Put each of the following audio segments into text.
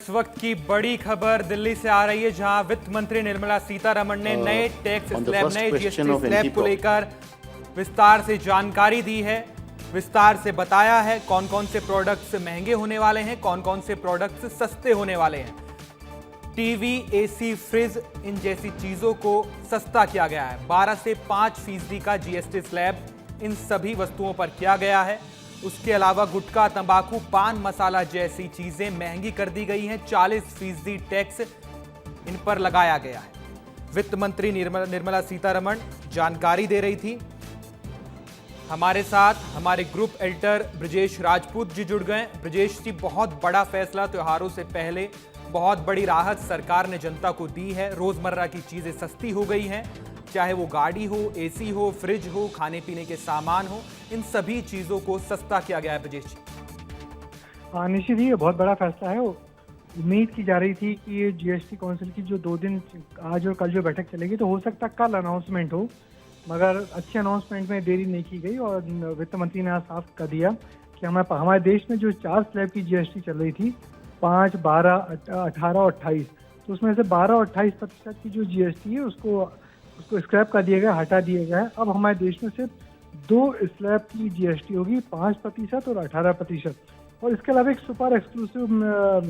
इस वक्त की बड़ी खबर दिल्ली से आ रही है, जहां वित्त मंत्री निर्मला सीतारमण ने नए टैक्स स्लैब, नए जीएसटी स्लैब को लेकर विस्तार से जानकारी दी है। विस्तार से बताया है कौन कौन से प्रोडक्ट्स महंगे होने वाले हैं, कौन कौन से प्रोडक्ट्स सस्ते होने वाले हैं। टीवी, एसी, फ्रिज, इन जैसी चीजों को सस्ता किया गया है। 12 से 5% का जीएसटी स्लैब इन सभी वस्तुओं पर किया गया है। उसके अलावा गुटखा, तंबाकू, पान मसाला जैसी चीजें महंगी कर दी गई हैं। 40% टैक्स इन पर लगाया गया है। वित्त मंत्री निर्मला सीतारमण जानकारी दे रही थी। हमारे साथ हमारे ग्रुप एडिटर ब्रजेश राजपूत जी जुड़ गए। ब्रजेश जी, बहुत बड़ा फैसला, त्योहारों से पहले बहुत बड़ी राहत सरकार ने जनता को दी है। रोजमर्रा की चीजें सस्ती हो गई हैं, चाहे वो गाड़ी हो, एसी हो, फ्रिज हो, खाने पीने के सामान हो, इन सभी चीजों को सस्ता किया गया है। ब्रजेश जी, निश्चित ही ये बहुत बड़ा फैसला है। उम्मीद की जा रही थी कि ये जीएसटी काउंसिल की जो 2 दिन आज और कल जो बैठक चलेगी, तो हो सकता कल अनाउंसमेंट हो, मगर अच्छे अनाउंसमेंट में देरी नहीं की गई और वित्त मंत्री ने आज साफ कर दिया कि हमारे देश में जो 4 स्लैब की जीएसटी चल रही थी, 5, 12, 18 और 28, तो उसमें से 12 और 28% की जो जीएसटी है उसको स्क्रैप कर दिया गया, हटा दिया गया है। अब हमारे देश में सिर्फ 2 स्लैब की जीएसटी होगी, 5% और 18%। और इसके अलावा एक सुपर एक्सक्लूसिव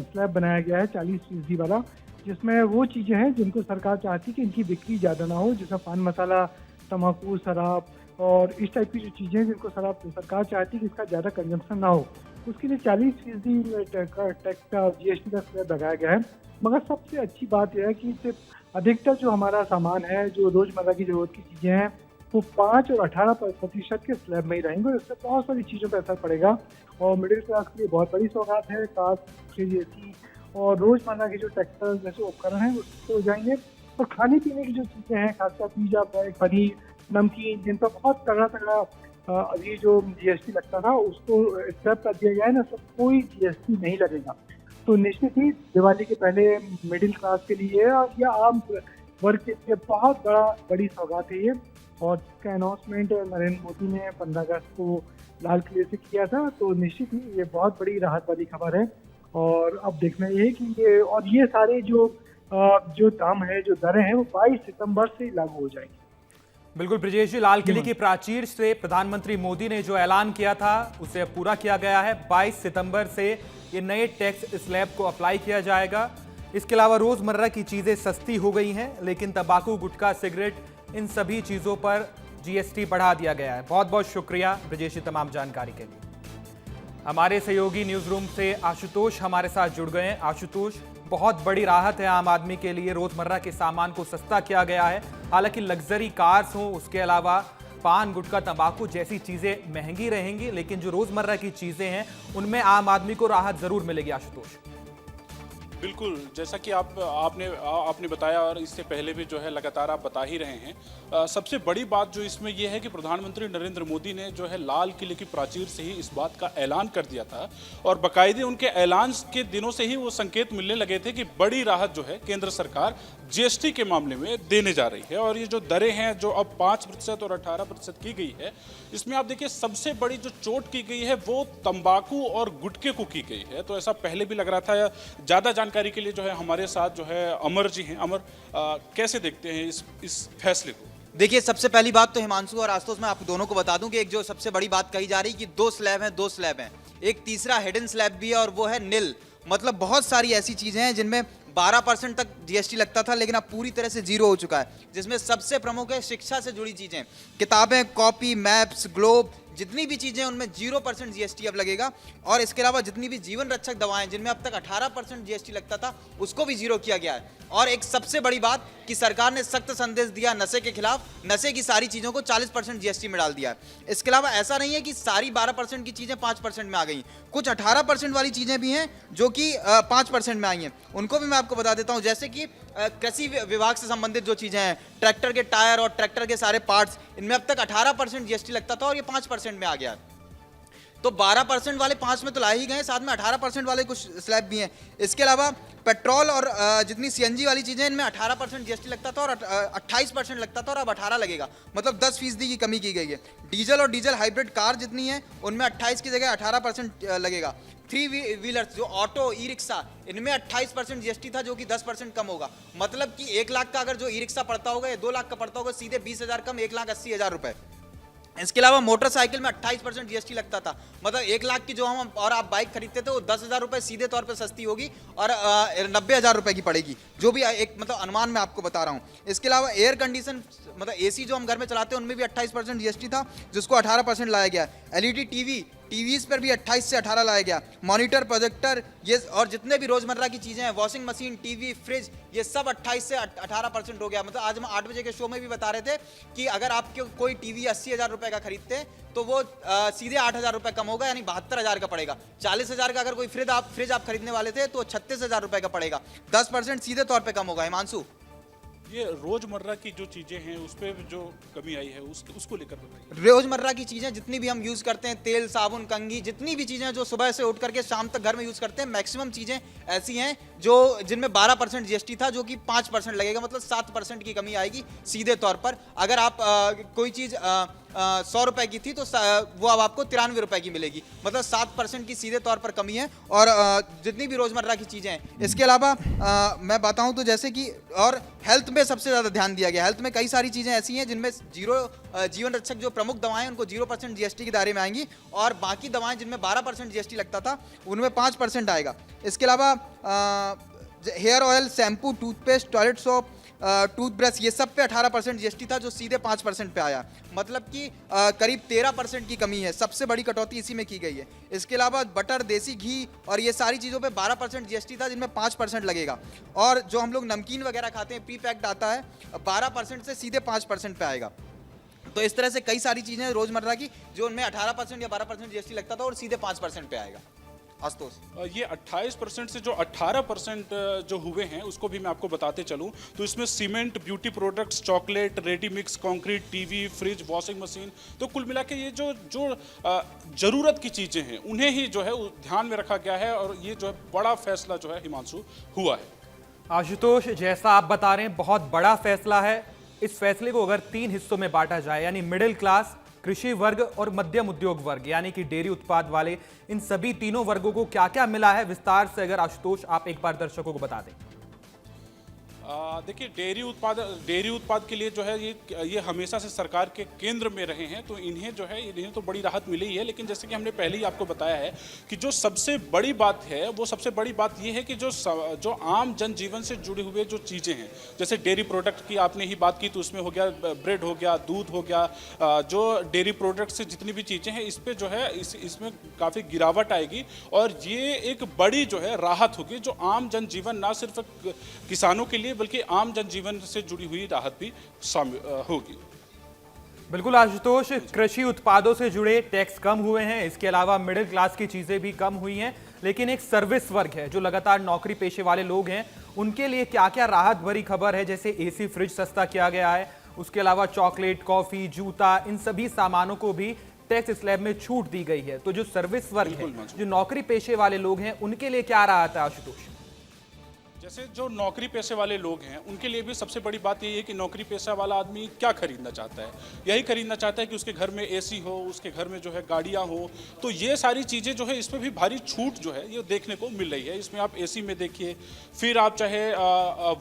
स्लैब बनाया गया है 40% वाला, जिसमें वो चीज़ें हैं जिनको सरकार चाहती है कि इनकी बिक्री ज़्यादा ना हो, जैसे पान मसाला, तम्बाकू, शराब और इस टाइप की जो चीज़ें हैं जिनको सरकार चाहती है कि इसका ज़्यादा कंजम्पशन ना हो, उसके लिए 40% टैक्स का जीएसटी का स्लैब लगाया गया है। मगर सबसे अच्छी बात यह है कि सिर्फ अधिकतर जो हमारा सामान है, जो रोजमर्रा की जरूरत की चीजें हैं, वो 5 और 18% के स्लैब में ही रहेंगे। इससे बहुत सारी चीज़ों पर असर पड़ेगा और मिडिल क्लास के लिए बहुत बड़ी सौगात है। कार, फ्रिज, एसी और रोजमर्रा के जो ट्रैक्टर जैसे उपकरण हैं उससे हो जाएंगे। और खाने पीने की जो चीज़ें हैं, खासकर पिज्जा, ब्रेड, पनीर, नमकीन, जिन पर बहुत तगड़ा अभी जो जीएसटी लगता था उसको स्क्रैप कर दिया गया है ना, सब कोई जीएसटी नहीं लगेगा। तो निश्चित ही दिवाली के पहले मिडिल क्लास के लिए या आम वर्ग के लिए बहुत बड़ी सौगात है ये। और इसका अनाउंसमेंट नरेंद्र मोदी ने 15 अगस्त को लाल किले से किया था, तो निश्चित ही ये बहुत बड़ी राहत वाली खबर है। और अब देखना ये है कि ये सारे जो दाम है, जो दरें हैं, वो 22 सितंबर से लागू हो जाएगी। बिल्कुल ब्रजेश जी, लाल किले की प्राचीर से प्रधानमंत्री मोदी ने जो ऐलान किया था उसे पूरा किया गया है। 22 सितंबर से ये नए टैक्स स्लैब को अप्लाई किया जाएगा। इसके अलावा रोजमर्रा की चीजें सस्ती हो गई हैं, लेकिन तंबाकू, गुटखा, सिगरेट, इन सभी चीजों पर जीएसटी बढ़ा दिया गया है। बहुत बहुत शुक्रिया ब्रजेश जी तमाम जानकारी के लिए। हमारे सहयोगी न्यूज रूम से आशुतोष हमारे साथ जुड़ गए हैं। आशुतोष, बहुत बड़ी राहत है आम आदमी के लिए, रोजमर्रा के सामान को सस्ता किया गया है। हालांकि लग्जरी कार्स हो, उसके अलावा पान, गुटखा, तंबाकू जैसी चीजें महंगी रहेंगी, लेकिन जो रोजमर्रा की चीजें हैं उनमें आम आदमी को राहत जरूर मिलेगी। आशुतोष, बिल्कुल, जैसा कि आपने बताया और इससे पहले भी जो है लगातार आप बता ही रहे हैं। सबसे बड़ी बात जो इसमें यह है कि प्रधानमंत्री नरेंद्र मोदी ने जो है लाल किले की प्राचीर से ही इस बात का ऐलान कर दिया था और बाकायदे उनके ऐलान के दिनों से ही वो संकेत मिलने लगे थे कि बड़ी राहत जो है केंद्र सरकार जीएसटी के मामले में देने जा रही है। और ये जो दरें हैं जो अब 5% और 18% की गई है, इसमें आप देखिए सबसे बड़ी जो चोट की गई है वो तंबाकू और गुटखे को की गई है। तो ऐसा पहले भी लग रहा था। ज़्यादा जानकारी के लिए जो है हमारे साथ जो है अमर जी हैं। अमर, कैसे देखते हैं इस फैसले को? देखिए, सबसे पहली बात तो हिमांशु और आशुतोष, मैं आप दोनों को बता दूं कि एक जो सबसे बड़ी बात कही जा रही है कि 2 स्लैब हैं। एक तीसरा हिडन स्लैब भी है और वो है निल। मतलब बहुत सारी ऐसी चीजें हैं जिनमें 12% तक जीएसटी लगता था, लेकिन अब पूरी तरह से 0 हो चुका है। जिसमें सबसे प्रमुख है शिक्षा से जुड़ी चीजें, किताबें, कॉपी, मैप्स, ग्लोब, जितनी भी चीजें उनमें 0% जीएसटी अब लगेगा। और इसके अलावा जितनी भी जीवन रक्षक दवाएं जिनमें अब तक 18% जीएसटी लगता था, उसको भी 0 किया गया है। और एक सबसे बड़ी बात कि सरकार ने सख्त संदेश दिया नशे के खिलाफ, नशे की सारी चीजों को 40% जीएसटी में डाल दिया है। इसके अलावा ऐसा नहीं है कि सारी 12% की चीजें 5% में आ गई, कुछ 18% वाली चीजें भी हैं जो कि 5% में आई हैं। उनको भी मैं आपको बता देता हूं, जैसे कि कृषि विभाग से संबंधित जो चीजें हैं, ट्रैक्टर के टायर और ट्रैक्टर के सारे पार्ट्स, इनमें अब तक 18% जीएसटी लगता था और ये 5% में आ गया है। तो 12% वाले 5 में तो ला ही गए, साथ में 18% वाले कुछ स्लैब भी हैं। इसके अलावा पेट्रोल और जितनी सीएनजी वाली चीज़ें, इनमें 18% जीएसटी लगता था और 28% लगता था और अब 18 लगेगा, मतलब 10% की कमी की गई है। डीजल और डीजल हाइब्रिड कार जितनी है उनमें 28 की जगह 18% लगेगा। 3 व्हीलर्स जो ऑटो ई रिक्शा, इनमें 28% जीएसटी था जो कि 10% कम होगा। मतलब कि 1 लाख का अगर जो ई रिक्शा पड़ता होगा या 2 लाख का पड़ता होगा, सीधे 20,000 कम 1,80,000 रुपए। इसके अलावा मोटरसाइकिल में 28% जीएसटी लगता था, मतलब 1 लाख की जो हम और आप बाइक खरीदते थे वो 10,000 रुपए सीधे तौर पे सस्ती होगी और 90,000 रुपए की पड़ेगी, जो भी एक मतलब अनुमान मैं आपको बता रहा हूँ। इसके अलावा एयर कंडीशन मतलब एसी जो हम घर में चलाते हैं उनमें भी 28% जीएसटी था, जिसको 18% लाया गया। एलईडी टीवीज पर भी 28 से 18 लाया गया। मॉनिटर, प्रोजेक्टर, ये और जितने भी रोजमर्रा की चीजें हैं, वॉशिंग मशीन, टीवी, फ्रिज, ये सब 28 से 18% हो गया। मतलब आज हम 8 बजे के शो में भी बता रहे थे कि अगर आप कोई टीवी 80,000 रुपए का खरीदते हैं तो वो सीधे 8,000 रुपए कम होगा, यानी 72,000 का पड़ेगा। 40,000 का अगर कोई फ्रिज आप खरीदने वाले थे तो 36,000 रुपए का पड़ेगा। 10% सीधे तौर पर कम होगा। हिमांशु, ये रोजमर्रा की जो चीजें हैं उस पे जो कमी आई है उसको लेकर बताइए। रोजमर्रा की चीजें जितनी भी हम यूज करते हैं, तेल, साबुन, कंघी, जितनी भी चीजें जो सुबह से उठ करके शाम तक घर में यूज करते हैं, मैक्सिमम चीजें ऐसी हैं जो जिनमें 12% जीएसटी था, जो कि 5% लगेगा, मतलब 7% की कमी आएगी सीधे तौर पर। अगर आप कोई चीज 100 रुपए की थी तो वो अब आपको 93 रुपए की मिलेगी, मतलब 7% की सीधे तौर पर कमी है। और जितनी भी रोजमर्रा की चीजें हैं, इसके अलावा मैं बताऊं तो जैसे कि और हेल्थ में सबसे ज्यादा ध्यान दिया गया। हेल्थ में कई सारी चीजें ऐसी हैं जिनमें जीवन रक्षक जो प्रमुख दवाएं हैं उनको 0% जीएसटी के दायरे में आएंगी, और बाकी दवाएं जिनमें 12% जीएसटी लगता था उनमें 5% आएगा। इसके अलावा hair oil, shampoo, toothpaste, toilet soap, toothbrush, ये सब पे 18% जीएसटी था, जो सीधे 5% पे आया, मतलब कि करीब 13% की कमी है। सबसे बड़ी कटौती इसी में की गई है। इसके अलावा बटर, देसी घी और ये सारी चीज़ों पे 12% जीएसटी था, जिनमें 5% लगेगा। और जो हम लोग नमकीन वगैरह खाते हैं, प्री पैक्ड आता है, 12% से सीधे 5% पे आएगा। तो इस तरह से कई सारी चीज़ें रोजमर्रा की जो उनमें 18% या 12% जीएसटी लगता था और सीधे 5% पे आएगा। आशुतोष, ये 28% से जो 18% जो हुए हैं उसको भी मैं आपको बताते चलूं तो इसमें cement, beauty products, chocolate, ready mix concrete, TV, fridge, washing machine, तो कुल मिला के ये जो ज़रूरत की चीज़ें हैं उन्हें ही जो है ध्यान में रखा गया है, और ये जो है बड़ा फैसला जो है हिमांशु हुआ है। आशुतोष, जैसा आप बता रहे हैं बहुत बड़ा फैसला है। इस फैसले को अगर 3 हिस्सों में बांटा जाए, यानी मिडिल क्लास, कृषि वर्ग और मध्यम उद्योग वर्ग, यानी कि डेयरी उत्पाद वाले, इन सभी तीनों वर्गों को क्या क्या मिला है, विस्तार से अगर आशुतोष आप एक बार दर्शकों को बता दें। देखिए, डेयरी उत्पाद के लिए जो है ये हमेशा से सरकार के केंद्र में रहे हैं, तो इन्हें तो बड़ी राहत मिली ही है। लेकिन जैसे कि हमने पहले ही आपको बताया है कि जो सबसे बड़ी बात है, वो सबसे बड़ी बात ये है कि जो आम जनजीवन से जुड़े हुए जो चीज़ें हैं, जैसे डेयरी प्रोडक्ट की आपने ही बात की, तो उसमें हो गया ब्रेड, हो गया दूध, हो गया, जो डेयरी प्रोडक्ट से जितनी भी चीज़ें हैं इस पर जो है इसमें काफ़ी गिरावट आएगी, और ये एक बड़ी जो है राहत होगी, जो आम जनजीवन ना सिर्फ किसानों के लिए बल्कि आम जनजीवन से जुड़ी हुई राहत भी शामिल होगी। बिल्कुल आशुतोष, कृषि उत्पादों से जुड़े टैक्स कम हुए हैं, इसके अलावा मिडिल क्लास की चीजें भी कम हुई हैं, लेकिन एक सर्विस वर्ग है जो लगातार नौकरी पेशे वाले लोग हैं, उनके लिए क्या क्या राहत भरी खबर है। जैसे एसी, फ्रिज सस्ता किया गया है, उसके अलावा चॉकलेट, कॉफी, जूता, इन सभी सामानों को भी टैक्स स्लैब में छूट दी गई है। तो जो सर्विस वर्ग है, जो नौकरी पेशे वाले लोग हैं, उनके लिए क्या राहत है आशुतोष? जैसे जो नौकरी पेशे वाले लोग हैं उनके लिए भी सबसे बड़ी बात यही है कि नौकरी पेशा वाला आदमी क्या खरीदना चाहता है, यही खरीदना चाहता है कि उसके घर में एसी हो, उसके घर में जो है गाड़ियां हो, तो ये सारी चीज़ें जो है इसमें भी भारी छूट जो है ये देखने को मिल रही है। इसमें आप एसी में देखिए, फिर आप चाहे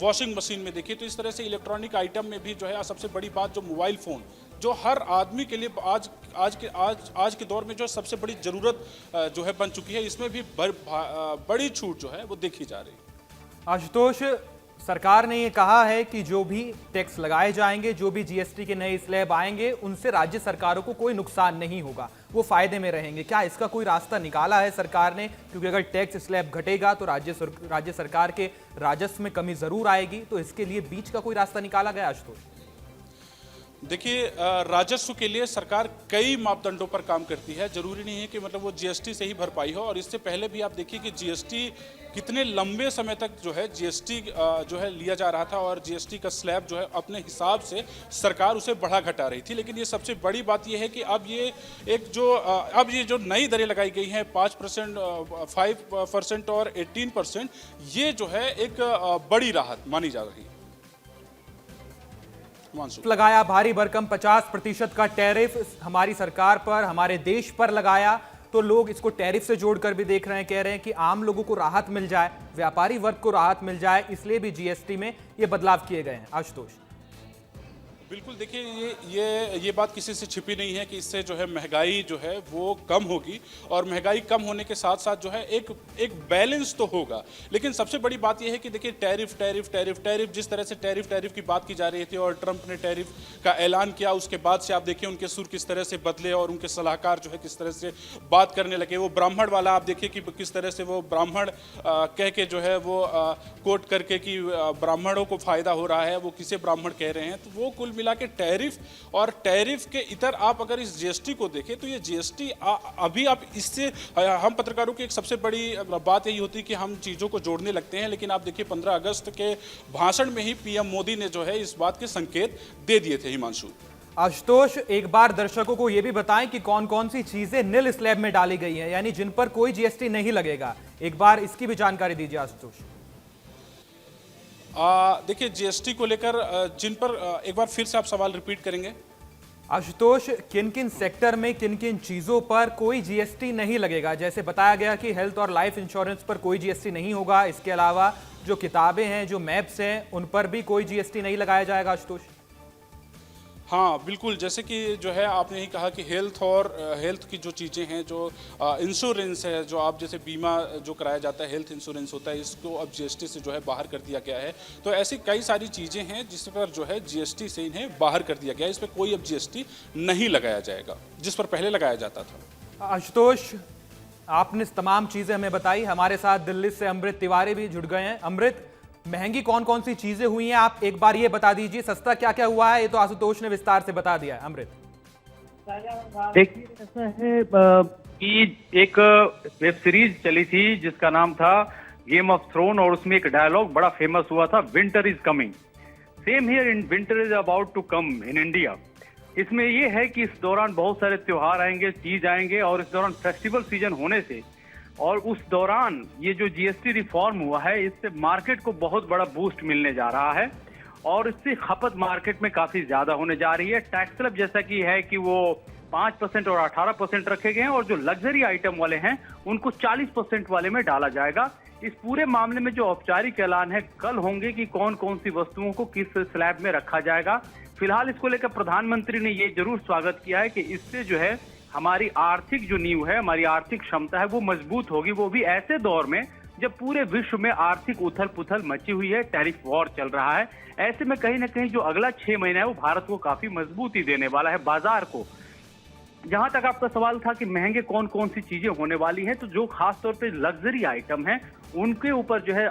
वॉशिंग मशीन में देखिए, तो इस तरह से इलेक्ट्रॉनिक आइटम में भी जो है सबसे बड़ी बात जो मोबाइल फ़ोन, जो हर आदमी के लिए आज के दौर में जो सबसे बड़ी ज़रूरत जो है बन चुकी है, इसमें भी बड़ी छूट जो है वो देखी जा रही है। आशुतोष, सरकार ने ये कहा है कि जो भी टैक्स लगाए जाएंगे, जो भी जीएसटी के नए स्लैब आएंगे, उनसे राज्य सरकारों को कोई नुकसान नहीं होगा, वो फायदे में रहेंगे। क्या इसका कोई रास्ता निकाला है सरकार ने? क्योंकि अगर टैक्स स्लैब घटेगा तो राज्य सरकार के राजस्व में कमी जरूर आएगी, तो इसके लिए बीच का कोई रास्ता निकाला गया आशुतोष? देखिए, राजस्व के लिए सरकार कई मापदंडों पर काम करती है। जरूरी नहीं है कि मतलब वो जीएसटी से ही भरपाई हो। और इससे पहले भी आप देखिए कि जीएसटी कितने लंबे समय तक जो है जीएसटी जो है लिया जा रहा था और जीएसटी का स्लैब जो है अपने हिसाब से सरकार उसे बढ़ा घटा रही थी। लेकिन ये सबसे बड़ी बात ये है कि अब ये एक जो अब ये जो नई दरें लगाई गई हैं 5%, 5% और 18%, ये जो है एक बड़ी राहत मानी जा रही है। लगाया भारी भरकम 50% का टैरिफ हमारी सरकार पर, हमारे देश पर लगाया, तो लोग इसको टैरिफ से जोड़कर भी देख रहे हैं, कह रहे हैं कि आम लोगों को राहत मिल जाए, व्यापारी वर्ग को राहत मिल जाए, इसलिए भी जीएसटी में ये बदलाव किए गए हैं। आशुतोष, बिल्कुल, देखिए ये बात किसी से छिपी नहीं है कि इससे जो है महंगाई जो है वो कम होगी। और महंगाई कम होने के साथ साथ जो है एक बैलेंस तो होगा। लेकिन सबसे बड़ी बात यह है कि देखिए टैरिफ टैरिफ टैरिफ टैरिफ जिस तरह से टैरिफ की बात की जा रही थी और ट्रंप ने टैरिफ का ऐलान किया, उसके बाद से आप देखिए उनके सुर किस तरह से बदले और उनके सलाहकार जो है किस तरह से बात करने लगे। वो ब्राह्मण वाला आप देखिए कि किस तरह से वो ब्राह्मण कह के जो है वो कोट करके कि ब्राह्मणों को फायदा हो रहा है, वो किसे ब्राह्मण कह रहे हैं। तो वो कुल मिला के टैरिफ और टैरिफ के इतर आप अगर इस जीएसटी को देखें तो ये जीएसटी अभी आप इससे हम पत्रकारों की एक सबसे बड़ी बात यही होती है कि हम चीज़ों को जोड़ने लगते हैं। लेकिन आप देखिए 15 अगस्त के भाषण में ही पीएम मोदी ने जो है इस बात के संकेत दे दिए थे। हिमांशु, आशुतोष, एक बार दर्शकों को यह भी बताएं कि कौन कौन सी चीजें नील स्लैब में डाली गई हैं, यानी जिन पर कोई जीएसटी नहीं लगेगा। एक बार इसकी भी जानकारी दीजिए आशुतोष। देखिए जीएसटी को लेकर जिन पर एक बार फिर से आप सवाल रिपीट करेंगे आशुतोष, किन किन सेक्टर में किन किन चीजों पर कोई जीएसटी नहीं लगेगा? जैसे बताया गया कि हेल्थ और लाइफ इंश्योरेंस पर कोई जीएसटी नहीं होगा, इसके अलावा जो किताबें हैं, जो मैप्स हैं, उन पर भी कोई जीएसटी नहीं लगाया जाएगा। आशुतोष, हाँ बिल्कुल, जैसे कि जो है आपने ही कहा कि हेल्थ की जो चीज़ें हैं, जो इंश्योरेंस है, जो आप जैसे बीमा जो कराया जाता है, हेल्थ इंश्योरेंस होता है, इसको अब जीएसटी से जो है बाहर कर दिया गया है। तो ऐसी कई सारी चीज़ें हैं जिस पर जो है जीएसटी से इन्हें बाहर कर दिया गया है। इस पर कोई अब जीएसटी नहीं लगाया जाएगा जिस पर पहले लगाया जाता था। आशुतोष, आपने तमाम चीजें हमें बताई। हमारे साथ दिल्ली से अमृत तिवारी भी जुड़ गए हैं। अमृत, महंगी कौन कौन सी चीजें हुई हैं, आप एक बार ये बता दीजिए। सस्ता क्या क्या हुआ है, ये तो आशुतोष ने विस्तार से बता दिया है। अमृत, देखिए ऐसा है कि एक वेब सीरीज चली थी जिसका नाम था गेम ऑफ थ्रोन और उसमें एक डायलॉग बड़ा फेमस हुआ था, winter is coming, same here in winter is about to come in India. इसमें ये है कि इस दौरान बहुत सारे त्योहार आएंगे, चीज आएंगे और इस दौरान फेस्टिवल सीजन होने से और उस दौरान ये जो जीएसटी रिफॉर्म हुआ है इससे मार्केट को बहुत बड़ा बूस्ट मिलने जा रहा है और इससे खपत मार्केट में काफी ज्यादा होने जा रही है। टैक्स स्लैब जैसा कि है कि वो 5% और 18% रखे गए हैं और जो लग्जरी आइटम वाले हैं उनको 40% वाले में डाला जाएगा। इस पूरे मामले में जो औपचारिक ऐलान है कल होंगे कि कौन कौन सी वस्तुओं को किस स्लैब में रखा जाएगा। फिलहाल इसको लेकर प्रधानमंत्री ने ये जरूर स्वागत किया है कि इससे जो है हमारी आर्थिक जो नींव है, हमारी आर्थिक क्षमता है वो मजबूत होगी, वो भी ऐसे दौर में जब पूरे विश्व में आर्थिक उथल पुथल मची हुई है, टैरिफ वॉर चल रहा है। ऐसे में कहीं ना कहीं जो अगला 6 महीना है वो भारत को काफी मजबूती देने वाला है, बाजार को। जहां तक आपका सवाल था कि महंगे कौन कौन सी चीजें होने वाली हैं, तो जो खासतौर पे लग्जरी आइटम है उनके ऊपर जो है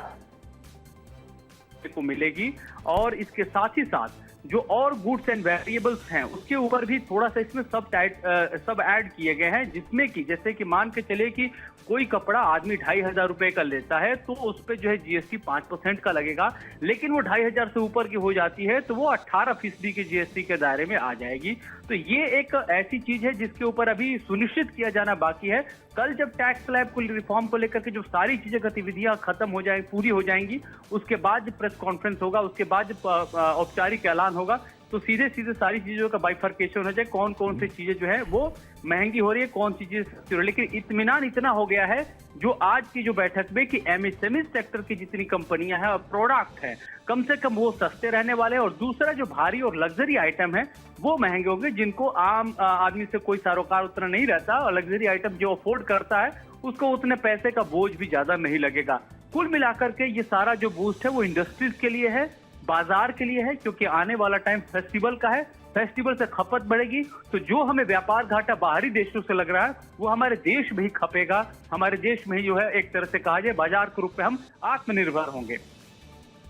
को मिलेगी और इसके साथ ही साथ जो और गुड्स एंड वेरिएबल्स हैं उसके ऊपर भी थोड़ा सा इसमें सब ऐड किए गए हैं, जिसमें कि जैसे कि मान के चले कि कोई कपड़ा आदमी 2,500 रुपए का लेता है तो उस पर जो है जीएसटी 5% का लगेगा, लेकिन वो 2,500 से ऊपर की हो जाती है तो वो 18% की जीएसटी के दायरे में आ जाएगी। तो ये एक ऐसी चीज है जिसके ऊपर अभी सुनिश्चित किया जाना बाकी है। कल जब टैक्स स्लैब को रिफॉर्म को लेकर के जो सारी चीजें गतिविधियां खत्म हो जाएंगी, पूरी हो जाएंगी, उसके बाद जब प्रेस कॉन्फ्रेंस होगा, उसके बाद जब औपचारिक ऐलान होगा तो सीधे सीधे सारी चीजों का बाइफर्केशन हो जाए, कौन कौन सी चीजें जो है वो महंगी हो रही है, कौन सी चीजें सस्ती हो रही है। लेकिन इत्मीनान इतना हो गया है जो आज की जो बैठक में कि एमएसएमई सेक्टर की जितनी कंपनियां हैं और प्रोडक्ट हैं कम से कम वो सस्ते रहने वाले हैं और दूसरा जो भारी और लग्जरी आइटम है वो महंगे होंगे, जिनको आम आदमी से कोई सरोकार उतना नहीं रहता और लग्जरी आइटम जो अफोर्ड करता है उसको उतने पैसे का बोझ भी ज्यादा नहीं लगेगा। कुल मिलाकर के ये सारा जो बूस्ट है वो इंडस्ट्रीज के लिए है, बाजार के लिए है, क्योंकि आने वाला टाइम फेस्टिवल का है, फेस्टिवल से खपत बढ़ेगी तो जो हमें व्यापार घाटा बाहरी देशों से लग रहा है वो हमारे देश में ही खपेगा, हमारे देश में ही जो है एक तरह से कहा जाए बाजार के रूप में हम आत्मनिर्भर होंगे।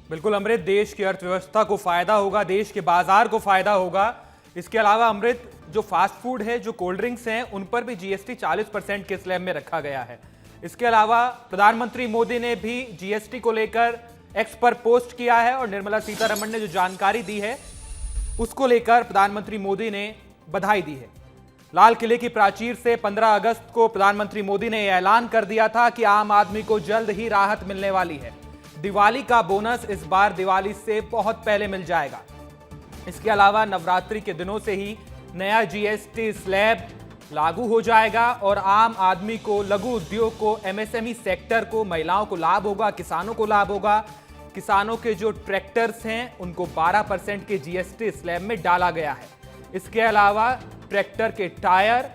बिल्कुल अमृत, देश की अर्थव्यवस्था को फायदा होगा, देश के बाजार को फायदा होगा। इसके अलावा अमृत, जो फास्ट फूड है, जो कोल्ड ड्रिंक्स हैं, उन पर भी जीएसटी 40% के स्लैब में रखा गया है। इसके अलावा प्रधानमंत्री मोदी ने भी जीएसटी को लेकर एक्स पर पोस्ट किया है और निर्मला सीतारमण ने जो जानकारी दी है उसको लेकर प्रधानमंत्री मोदी ने बधाई दी है। लाल किले की प्राचीर से 15 अगस्त को प्रधानमंत्री मोदी ने ऐलान कर दिया था कि आम आदमी को जल्द ही राहत मिलने वाली है। दिवाली का बोनस इस बार दिवाली से बहुत पहले मिल जाएगा। इसके अलावा नवरात्रि के दिनों से ही नया जीएसटी स्लैब लागू हो जाएगा और आम आदमी को, लघु उद्योग को, एमएसएमई सेक्टर को, महिलाओं को लाभ होगा, किसानों को लाभ होगा। किसानों के जो ट्रैक्टर्स हैं उनको 12% के जीएसटी स्लैब में डाला गया है। इसके अलावा ट्रैक्टर के टायर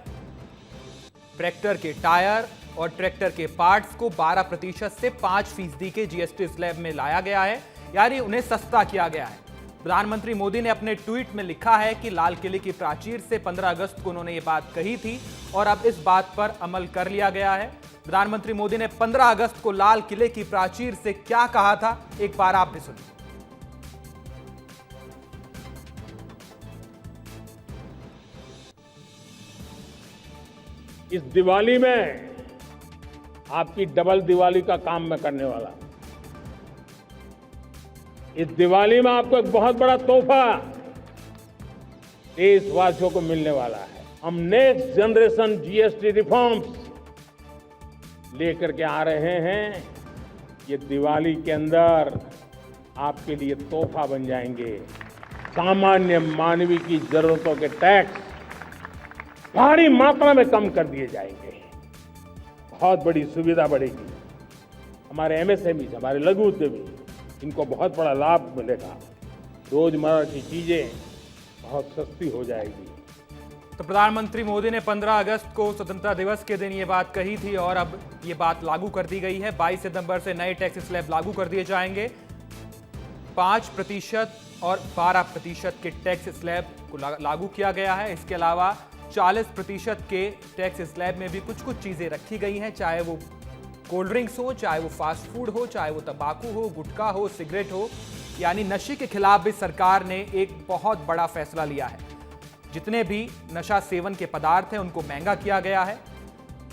और ट्रैक्टर के पार्ट्स को 12% से 5% के जीएसटी स्लैब में लाया गया है, यानी उन्हें सस्ता किया गया है। प्रधानमंत्री मोदी ने अपने ट्वीट में लिखा है कि लाल किले की प्राचीर से 15 अगस्त को उन्होंने ये बात कही थी और अब इस बात पर अमल कर लिया गया है। प्रधानमंत्री मोदी ने 15 अगस्त को लाल किले की प्राचीर से क्या कहा था, एक बार आप भी सुनिए। इस दिवाली में आपकी डबल दिवाली का काम मैं करने वाला हूं। इस दिवाली में आपको एक बहुत बड़ा तोहफा देशवासियों को मिलने वाला है। हम नेक्स्ट जनरेशन जीएसटी रिफॉर्म्स लेकर के आ रहे हैं। ये दिवाली के अंदर आपके लिए तोहफा बन जाएंगे। सामान्य मानवीय की जरूरतों के टैक्स भारी मात्रा में कम कर दिए जाएंगे। बहुत बड़ी सुविधा बढ़ेगी। हमारे एमएसएमई, हमारे लघु उद्यमी, इनको बहुत बड़ा लाभ मिलेगा। रोजमर्रा की चीजें बहुत सस्ती हो जाएगी। तो प्रधानमंत्री मोदी ने 15 अगस्त को स्वतंत्रता दिवस के दिन ये बात कही थी और अब ये बात लागू कर दी गई है। 22 सितंबर से नए टैक्स स्लैब लागू कर दिए जाएंगे। 5% और 12% के टैक्स स्लैब को लागू किया गया है। इसके अलावा 40% के टैक्स स्लैब में भी कुछ चीजें रखी गई हैं, चाहे वो कोल्ड ड्रिंक्स हो, चाहे वो फास्ट फूड हो, चाहे वो तंबाकू हो, गुटखा हो, सिगरेट हो। यानी नशे के खिलाफ भी सरकार ने एक बहुत बड़ा फैसला लिया है। जितने भी नशा सेवन के पदार्थ हैं उनको महंगा किया गया है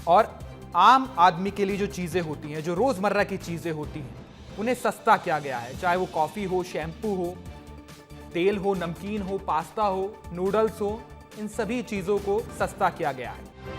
और आम आदमी के लिए जो चीजें होती हैं, जो रोजमर्रा की चीजें होती हैं, उन्हें सस्ता किया गया है। चाहे वो कॉफी हो, शैम्पू हो, तेल हो, नमकीन हो, पास्ता हो, नूडल्स हो, इन सभी चीजों को सस्ता किया गया है।